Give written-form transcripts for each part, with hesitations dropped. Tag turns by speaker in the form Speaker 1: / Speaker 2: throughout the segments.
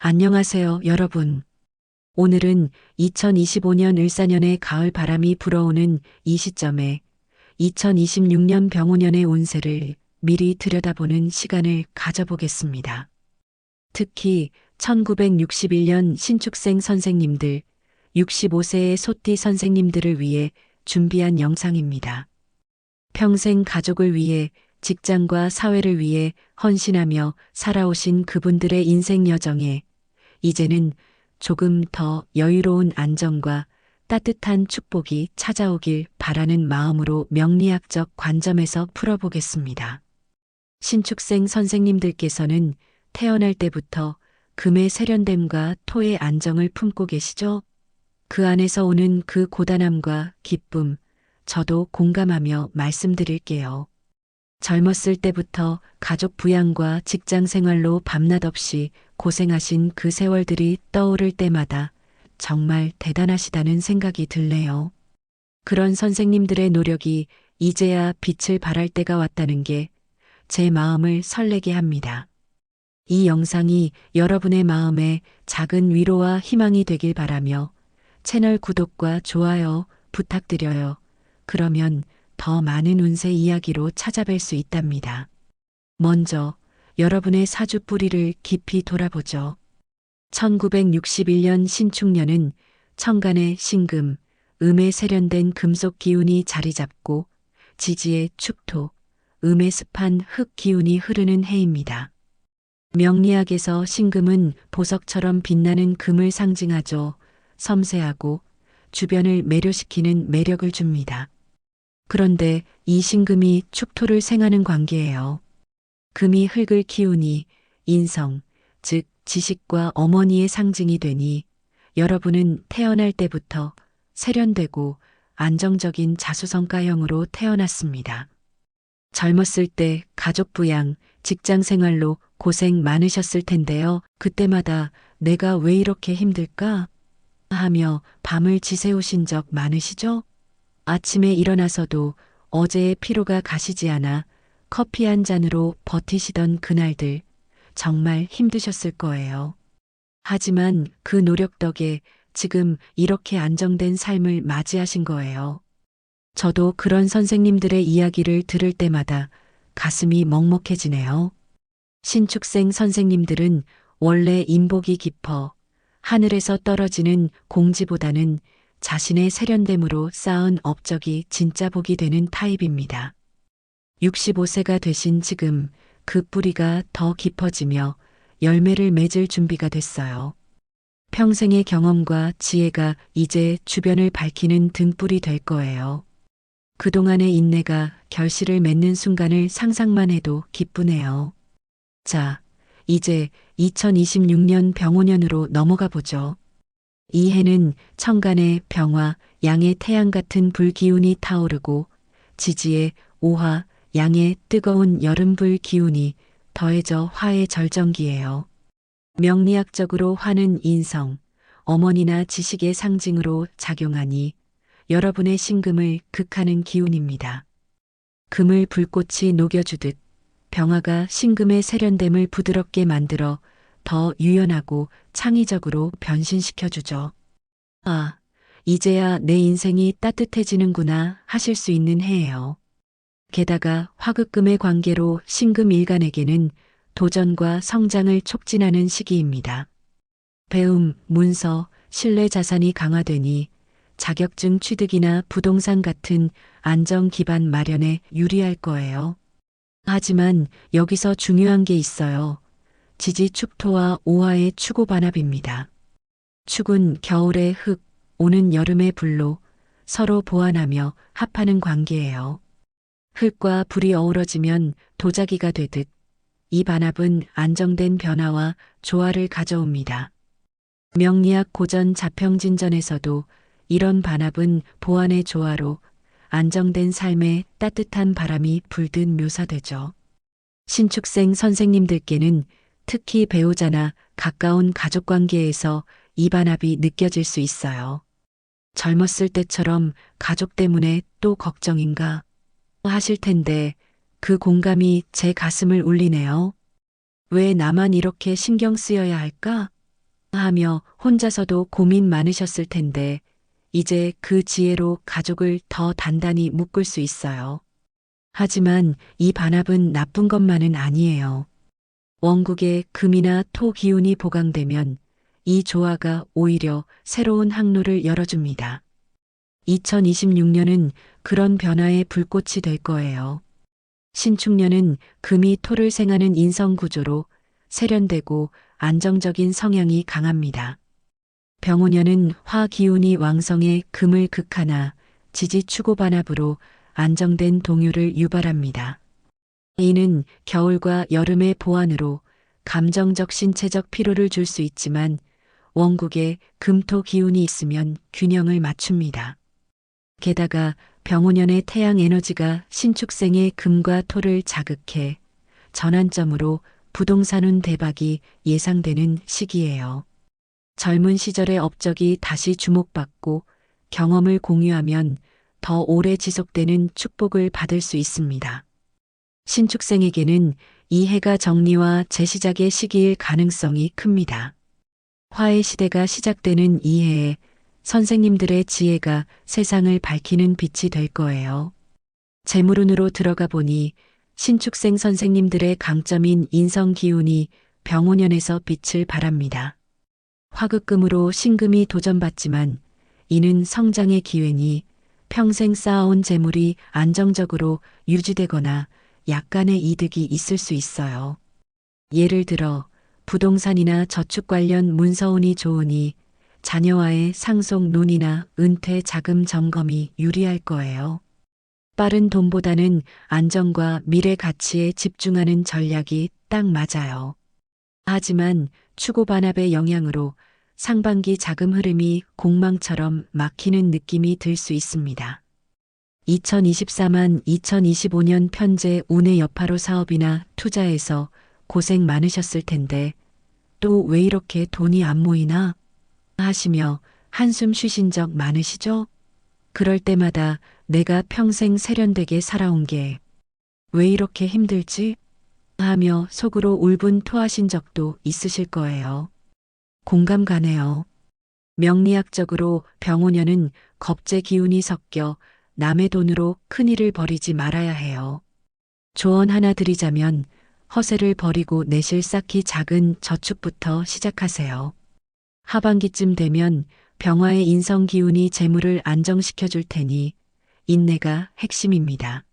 Speaker 1: 안녕하세요, 여러분. 오늘은 2025년 을사년의 가을 바람이 불어오는 이 시점에 2026년 병오년의 운세를 미리 들여다보는 시간을 가져보겠습니다. 특히 1961년 신축생 선생님들, 65세의 소띠 선생님들을 위해 준비한 영상입니다. 평생 가족을 위해 직장과 사회를 위해 헌신하며 살아오신 그분들의 인생 여정에 이제는 조금 더 여유로운 안정과 따뜻한 축복이 찾아오길 바라는 마음으로 명리학적 관점에서 풀어보겠습니다. 신축생 선생님들께서는 태어날 때부터 금의 세련됨과 토의 안정을 품고 계시죠? 그 안에서 오는 그 고단함과 기쁨, 저도 공감하며 말씀드릴게요. 젊었을 때부터 가족 부양과 직장 생활로 밤낮 없이 고생하신 그 세월들이 떠오를 때마다 정말 대단하시다는 생각이 들네요. 그런 선생님들의 노력이 이제야 빛을 발할 때가 왔다는 게 제 마음을 설레게 합니다. 이 영상이 여러분의 마음에 작은 위로와 희망이 되길 바라며 채널 구독과 좋아요 부탁드려요. 그러면 더 많은 운세 이야기로 찾아뵐 수 있답니다. 먼저 여러분의 사주 뿌리를 깊이 돌아보죠. 1961년 신축년은 천간의 신금, 음에 세련된 금속 기운이 자리 잡고 지지의 축토, 음의 습한 흙 기운이 흐르는 해입니다. 명리학에서 신금은 보석처럼 빛나는 금을 상징하죠. 섬세하고 주변을 매료시키는 매력을 줍니다. 그런데 이 신금이 축토를 생하는 관계예요. 금이 흙을 키우니 인성, 즉 지식과 어머니의 상징이 되니 여러분은 태어날 때부터 세련되고 안정적인 자수성가형으로 태어났습니다. 젊었을 때 가족 부양, 직장 생활로 고생 많으셨을 텐데요. 그때마다 내가 왜 이렇게 힘들까? 하며 밤을 지새우신 적 많으시죠? 아침에 일어나서도 어제의 피로가 가시지 않아 커피 한 잔으로 버티시던 그날들 정말 힘드셨을 거예요. 하지만 그 노력 덕에 지금 이렇게 안정된 삶을 맞이하신 거예요. 저도 그런 선생님들의 이야기를 들을 때마다 가슴이 먹먹해지네요. 신축생 선생님들은 원래 인복이 깊어 하늘에서 떨어지는 공지보다는 자신의 세련됨으로 쌓은 업적이 진짜 복이 되는 타입입니다. 65세가 되신 지금 그 뿌리가 더 깊어지며 열매를 맺을 준비가 됐어요. 평생의 경험과 지혜가 이제 주변을 밝히는 등불이 될 거예요. 그동안의 인내가 결실을 맺는 순간을 상상만 해도 기쁘네요. 자, 이제 2026년 병오년으로 넘어가 보죠. 이 해는 천간의 병화, 양의 태양 같은 불기운이 타오르고 지지의 오화, 양의 뜨거운 여름불 기운이 더해져 화의 절정기예요. 명리학적으로 화는 인성, 어머니나 지식의 상징으로 작용하니 여러분의 신금을 극하는 기운입니다. 금을 불꽃이 녹여주듯 병화가 신금의 세련됨을 부드럽게 만들어 더 유연하고 창의적으로 변신시켜주죠. 아, 이제야 내 인생이 따뜻해지는구나 하실 수 있는 해예요. 게다가 화극금의 관계로 신금 일간에게는 도전과 성장을 촉진하는 시기입니다. 배움, 문서, 신뢰 자산이 강화되니 자격증 취득이나 부동산 같은 안정 기반 마련에 유리할 거예요. 하지만 여기서 중요한 게 있어요. 지지 축토와 오화의 추고 반합입니다. 축은 겨울의 흙, 오는 여름의 불로 서로 보완하며 합하는 관계예요. 흙과 불이 어우러지면 도자기가 되듯 이 반합은 안정된 변화와 조화를 가져옵니다. 명리학 고전 자평진전에서도 이런 반합은 보완의 조화로 안정된 삶에 따뜻한 바람이 불듯 묘사되죠. 신축생 선생님들께는 특히 배우자나 가까운 가족관계에서 이 반합이 느껴질 수 있어요. 젊었을 때처럼 가족 때문에 또 걱정인가 하실 텐데 그 공감이 제 가슴을 울리네요. 왜 나만 이렇게 신경 쓰여야 할까? 하며 혼자서도 고민 많으셨을 텐데 이제 그 지혜로 가족을 더 단단히 묶을 수 있어요. 하지만 이 반합은 나쁜 것만은 아니에요. 원국에 금이나 토 기운이 보강되면 이 조화가 오히려 새로운 항로를 열어줍니다. 2026년은 그런 변화의 불꽃이 될 거예요. 신축년은 금이 토를 생하는 인성 구조로 세련되고 안정적인 성향이 강합니다. 병오년은 화 기운이 왕성해 금을 극하나 지지 추고 반합으로 안정된 동요를 유발합니다. 이는 겨울과 여름의 보완으로 감정적 신체적 피로를 줄 수 있지만 원국에 금토 기운이 있으면 균형을 맞춥니다. 게다가 병오년의 태양 에너지가 신축생의 금과 토를 자극해 전환점으로 부동산운 대박이 예상되는 시기예요. 젊은 시절의 업적이 다시 주목받고 경험을 공유하면 더 오래 지속되는 축복을 받을 수 있습니다. 신축생에게는 이 해가 정리와 재시작의 시기일 가능성이 큽니다. 화의 시대가 시작되는 이 해에 선생님들의 지혜가 세상을 밝히는 빛이 될 거예요. 재물운으로 들어가 보니 신축생 선생님들의 강점인 인성 기운이 병오년에서 빛을 발합니다. 화극금으로 신금이 도전받지만 이는 성장의 기회니 평생 쌓아온 재물이 안정적으로 유지되거나 약간의 이득이 있을 수 있어요. 예를 들어 부동산이나 저축 관련 문서운이 좋으니 자녀와의 상속 논의나 은퇴 자금 점검이 유리할 거예요. 빠른 돈보다는 안정과 미래 가치에 집중하는 전략이 딱 맞아요. 하지만 추고 반합의 영향으로 상반기 자금 흐름이 공망처럼 막히는 느낌이 들 수 있습니다. 2024만 2025년 편제 운의 여파로 사업이나 투자에서 고생 많으셨을 텐데 또 왜 이렇게 돈이 안 모이나 하시며 한숨 쉬신 적 많으시죠? 그럴 때마다 내가 평생 세련되게 살아온 게 왜 이렇게 힘들지? 하며 속으로 울분 토하신 적도 있으실 거예요. 공감 가네요. 명리학적으로 병오년은 겁재 기운이 섞여 남의 돈으로 큰일을 벌이지 말아야 해요. 조언 하나 드리자면 허세를 버리고 내실 쌓기 작은 저축부터 시작하세요. 하반기쯤 되면 병화의 인성 기운이 재물을 안정시켜 줄 테니 인내가 핵심입니다.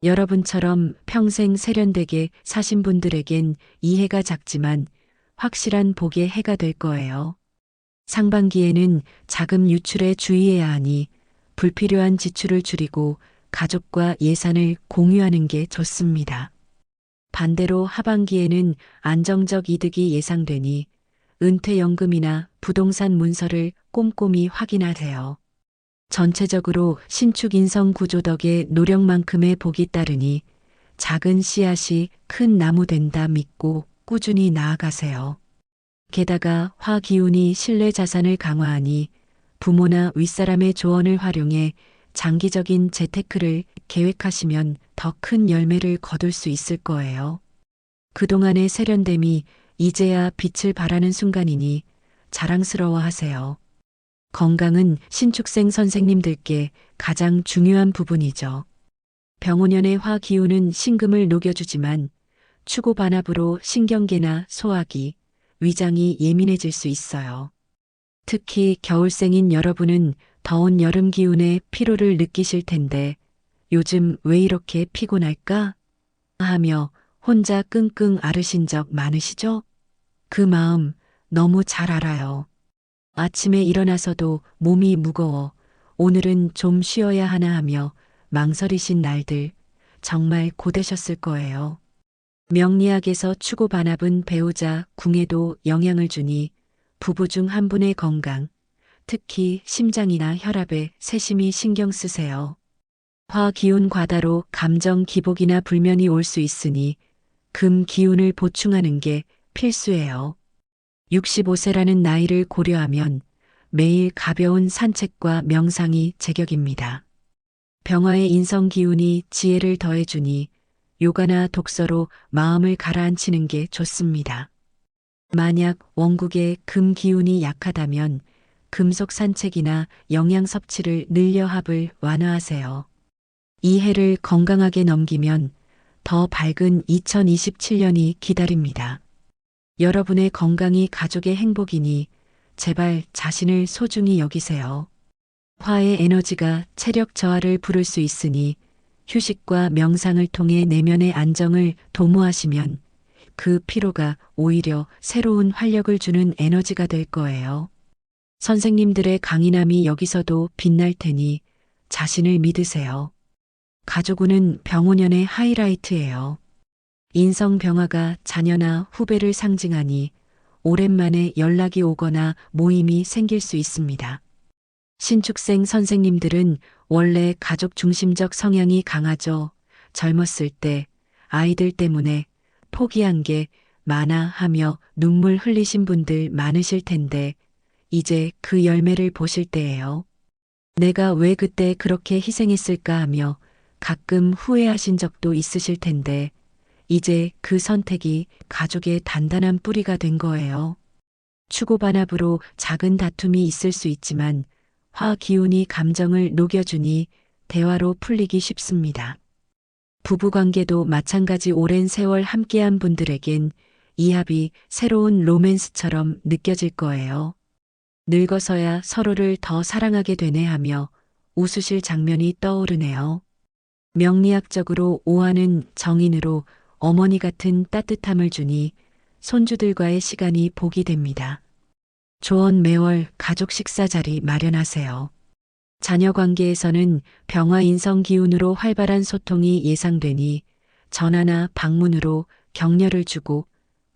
Speaker 1: 여러분처럼 평생 세련되게 사신 분들에겐 이 해가 작지만 확실한 복의 해가 될 거예요. 상반기에는 자금 유출에 주의해야 하니 불필요한 지출을 줄이고 가족과 예산을 공유하는 게 좋습니다. 반대로 하반기에는 안정적 이득이 예상되니 은퇴연금이나 부동산 문서를 꼼꼼히 확인하세요. 전체적으로 신축 인성 구조 덕에 노력만큼의 복이 따르니 작은 씨앗이 큰 나무 된다 믿고 꾸준히 나아가세요. 게다가 화 기운이 신뢰 자산을 강화하니 부모나 윗사람의 조언을 활용해 장기적인 재테크를 계획하시면 더 큰 열매를 거둘 수 있을 거예요. 그동안의 세련됨이 이제야 빛을 발하는 순간이니 자랑스러워 하세요. 건강은 신축생 선생님들께 가장 중요한 부분이죠. 병오년의 화 기운은 신금을 녹여주지만 추고 반합으로 신경계나 소화기, 위장이 예민해질 수 있어요. 특히 겨울생인 여러분은 더운 여름 기운에 피로를 느끼실 텐데 요즘 왜 이렇게 피곤할까? 하며 혼자 끙끙 앓으신 적 많으시죠? 그 마음 너무 잘 알아요. 아침에 일어나서도 몸이 무거워 오늘은 좀 쉬어야 하나 하며 망설이신 날들 정말 고되셨을 거예요. 명리학에서 추고 반합은 배우자 궁에도 영향을 주니 부부 중 한 분의 건강, 특히 심장이나 혈압에 세심히 신경 쓰세요. 화 기운 과다로 감정 기복이나 불면이 올 수 있으니 금 기운을 보충하는 게 필수예요. 65세라는 나이를 고려하면 매일 가벼운 산책과 명상이 제격입니다. 병화의 인성 기운이 지혜를 더해주니 요가나 독서로 마음을 가라앉히는 게 좋습니다. 만약 원국의 금 기운이 약하다면 금속 산책이나 영양 섭취를 늘려 합을 완화하세요. 이 해를 건강하게 넘기면 더 밝은 2027년이 기다립니다. 여러분의 건강이 가족의 행복이니 제발 자신을 소중히 여기세요. 화의 에너지가 체력 저하를 부를 수 있으니 휴식과 명상을 통해 내면의 안정을 도모하시면 그 피로가 오히려 새로운 활력을 주는 에너지가 될 거예요. 선생님들의 강인함이 여기서도 빛날 테니 자신을 믿으세요. 가족운은 병오년의 하이라이트예요. 인성 병화가 자녀나 후배를 상징하니 오랜만에 연락이 오거나 모임이 생길 수 있습니다. 신축생 선생님들은 원래 가족 중심적 성향이 강하죠. 젊었을 때 아이들 때문에 포기한 게 많아 하며 눈물 흘리신 분들 많으실 텐데 이제 그 열매를 보실 때예요. 내가 왜 그때 그렇게 희생했을까 하며 가끔 후회하신 적도 있으실 텐데 이제 그 선택이 가족의 단단한 뿌리가 된 거예요. 추고반합으로 작은 다툼이 있을 수 있지만 화 기운이 감정을 녹여주니 대화로 풀리기 쉽습니다. 부부관계도 마찬가지 오랜 세월 함께한 분들에겐 이 합이 새로운 로맨스처럼 느껴질 거예요. 늙어서야 서로를 더 사랑하게 되네 하며 웃으실 장면이 떠오르네요. 명리학적으로 오화는 정인으로 어머니 같은 따뜻함을 주니 손주들과의 시간이 복이 됩니다. 조언 매월 가족 식사 자리 마련하세요. 자녀 관계에서는 병화 인성 기운으로 활발한 소통이 예상되니 전화나 방문으로 격려를 주고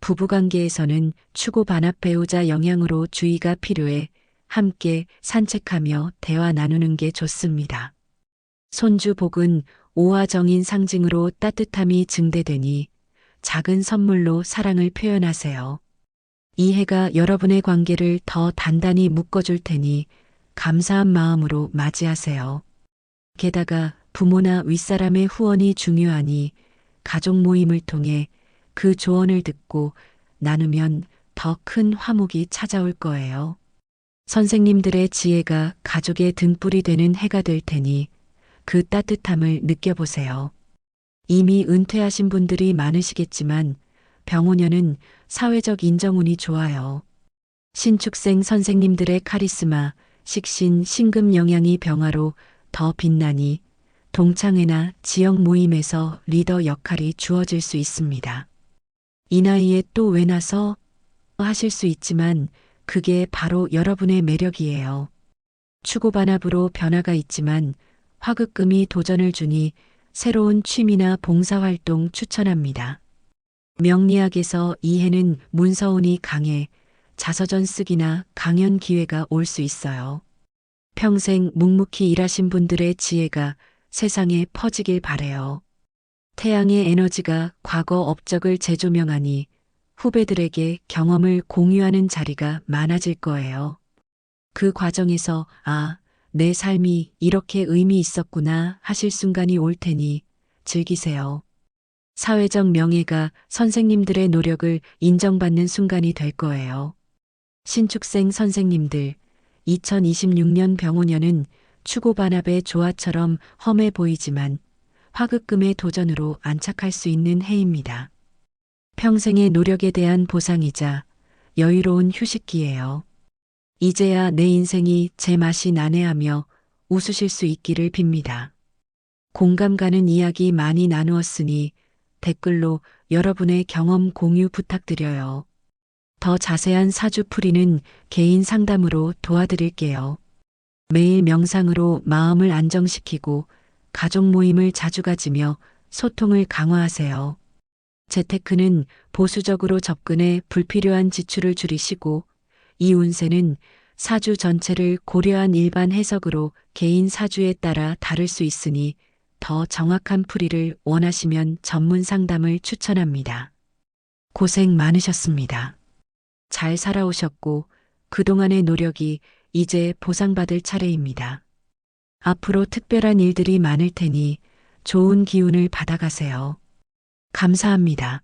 Speaker 1: 부부 관계에서는 추고 반합 배우자 영향으로 주의가 필요해 함께 산책하며 대화 나누는 게 좋습니다. 손주 복은 오화정인 상징으로 따뜻함이 증대되니 작은 선물로 사랑을 표현하세요. 이 해가 여러분의 관계를 더 단단히 묶어줄 테니 감사한 마음으로 맞이하세요. 게다가 부모나 윗사람의 후원이 중요하니 가족 모임을 통해 그 조언을 듣고 나누면 더 큰 화목이 찾아올 거예요. 선생님들의 지혜가 가족의 등불이 되는 해가 될 테니 그 따뜻함을 느껴보세요. 이미 은퇴하신 분들이 많으시겠지만 병오년은 사회적 인정운이 좋아요. 신축생 선생님들의 카리스마, 식신, 신금 영향이 병화로 더 빛나니 동창회나 지역 모임에서 리더 역할이 주어질 수 있습니다. 이 나이에 또 왜 나서 하실 수 있지만 그게 바로 여러분의 매력이에요. 추고반합으로 변화가 있지만 화급금이 도전을 주니 새로운 취미나 봉사활동 추천합니다. 명리학에서 이 해는 문서운이 강해 자서전 쓰기나 강연 기회가 올 수 있어요. 평생 묵묵히 일하신 분들의 지혜가 세상에 퍼지길 바래요. 태양의 에너지가 과거 업적을 재조명하니 후배들에게 경험을 공유하는 자리가 많아질 거예요. 그 과정에서 내 삶이 이렇게 의미 있었구나 하실 순간이 올 테니 즐기세요. 사회적 명예가 선생님들의 노력을 인정받는 순간이 될 거예요. 신축생 선생님들, 2026년 병오년은 추고반합의 조화처럼 험해 보이지만 화급금의 도전으로 안착할 수 있는 해입니다. 평생의 노력에 대한 보상이자 여유로운 휴식기예요. 이제야 내 인생이 제 맛이 나네 하며 웃으실 수 있기를 빕니다. 공감 가는 이야기 많이 나누었으니 댓글로 여러분의 경험 공유 부탁드려요. 더 자세한 사주 풀이는 개인 상담으로 도와드릴게요. 매일 명상으로 마음을 안정시키고 가족 모임을 자주 가지며 소통을 강화하세요. 재테크는 보수적으로 접근해 불필요한 지출을 줄이시고 이 운세는 사주 전체를 고려한 일반 해석으로 개인 사주에 따라 다를 수 있으니 더 정확한 풀이를 원하시면 전문 상담을 추천합니다. 고생 많으셨습니다. 잘 살아오셨고 그동안의 노력이 이제 보상받을 차례입니다. 앞으로 특별한 일들이 많을 테니 좋은 기운을 받아가세요. 감사합니다.